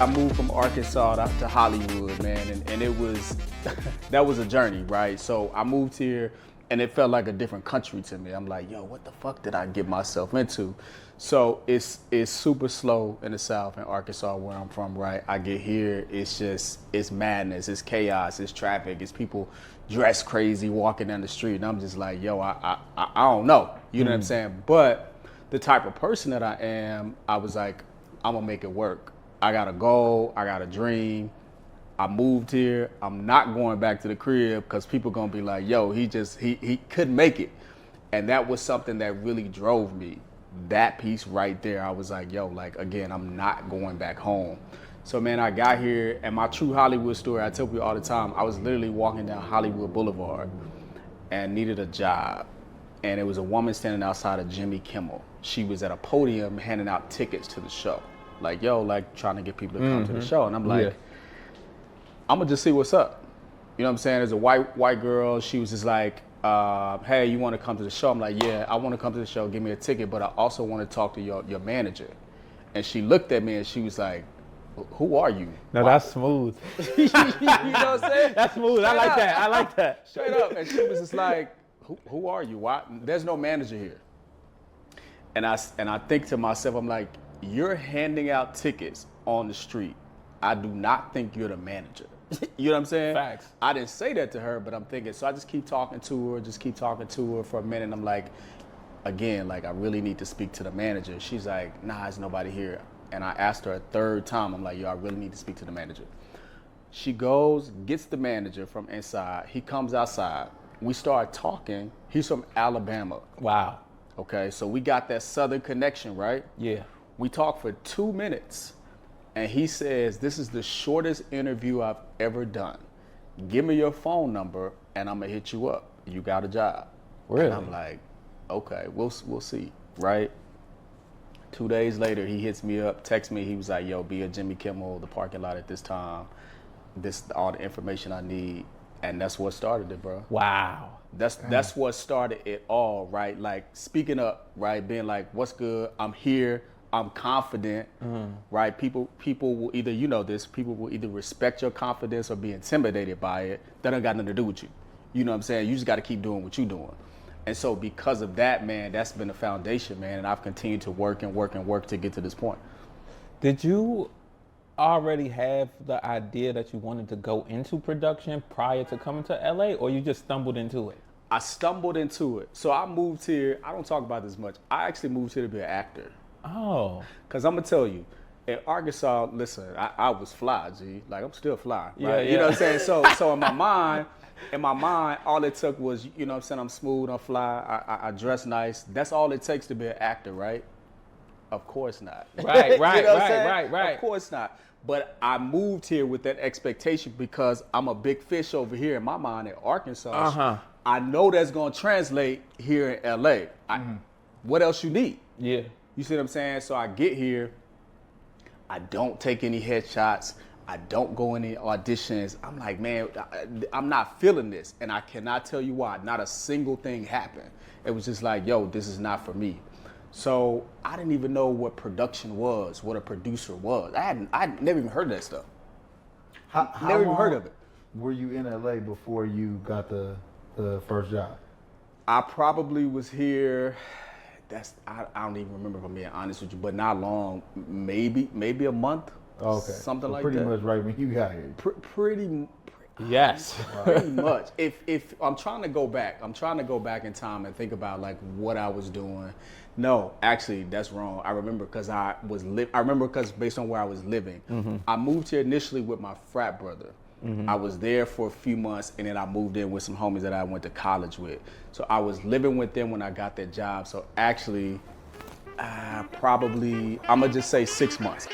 I moved from Arkansas to Hollywood, man, and it was, that was a journey, right? So I moved here and it felt like a different country to me. I'm like, yo, what the fuck did I get myself into? So it's super slow in the South, in Arkansas, where I'm from, right? I get here, it's madness, it's chaos, it's traffic, it's people dressed crazy walking down the street. And I'm just like, yo, I don't know, you know what I'm saying? But the type of person that I am, I was like, I'm gonna make it work. I got a goal, I got a dream. I moved here. I'm not going back to the crib because people gonna be like, yo, he couldn't make it. And that was something that really drove me. That piece right there, I was like, yo, like, again, I'm not going back home. So man, I got here, and my true Hollywood story, I tell people all the time, I was literally walking down Hollywood Boulevard and needed a job. And it was a woman standing outside of Jimmy Kimmel. She was at a podium handing out tickets to the show. Like, yo, like trying to get people to come to the show. And I'm like, I'm gonna just see what's up. You know what I'm saying? There's a white girl. She was just like, hey, you want to come to the show? I'm like, yeah, I want to come to the show. Give me a ticket, but I also want to talk to your manager. And she looked at me and she was like, who are you? No, that's smooth. You know what I'm saying? That's smooth. I like that. I like that. Straight up. And she was just like, who are you? Why? There's no manager here. And I think to myself, I'm like, you're handing out tickets on the street. I do not think you're the manager. You know what I'm saying? Facts. I didn't say that to her, but I'm thinking, so I just keep talking to her for a minute. And I'm like, again, like, I really need to speak to the manager. She's like, nah, there's nobody here. And I asked her a third time, I'm like, yo, I really need to speak to the manager. She goes, gets the manager from inside. He comes outside. We start talking. He's from Alabama. Wow. Okay, so we got that Southern connection, right? Yeah. We talked for 2 minutes, and he says, this is the shortest interview I've ever done. Give me your phone number, and I'm gonna hit you up. You got a job. Really? And I'm like, okay, we'll see, right? 2 days later, he hits me up, texts me. He was like, yo, be at Jimmy Kimmel, the parking lot at this time. This all the information I need, and that's what started it, bro. Wow. That's what started it all, right? Like, speaking up, right? Being like, what's good? I'm here. I'm confident, right? People will either, you know this, people will either respect your confidence or be intimidated by it. That ain't got nothing to do with you. You know what I'm saying? You just got to keep doing what you're doing. And so because of that, man, that's been the foundation, man. And I've continued to work to get to this point. Did you already have the idea that you wanted to go into production prior to coming to LA, or you just stumbled into it? I stumbled into it. So I moved here. I don't talk about this much. I actually moved here to be an actor. Oh. Because I'm going to tell you, in Arkansas, listen, I was fly, G. Like, I'm still fly, right? Yeah. You know what I'm saying? So in my mind, all it took was, you know what I'm saying, I'm smooth, I'm fly, I dress nice. That's all it takes to be an actor, right? Of course not. Right, You know what I'm saying? right. Of course not. But I moved here with that expectation because I'm a big fish over here in my mind in Arkansas. I know that's going to translate here in LA. What else you need? Yeah. You see what I'm saying? So I get here, I don't take any headshots, I don't go any auditions. I'm like, man, I'm not feeling this. And I cannot tell you why. Not a single thing happened. It was just like, yo, this is not for me. So I didn't even know what production was, what a producer was. I'd never even heard of that stuff. How never even heard of it. Were you in LA before you got the first job? I probably was here. I don't even remember, if I'm being honest with you, but not long. Maybe a month. Okay. Something so like pretty that. Pretty much right when you got here. Pretty much. If I'm trying to go back in time and think about like what I was doing. No, actually, that's wrong. I remember because based on where I was living, I moved here initially with my frat brother. I was there for a few months, and then I moved in with some homies that I went to college with. So I was living with them when I got that job. So actually, probably, I'm gonna just say 6 months.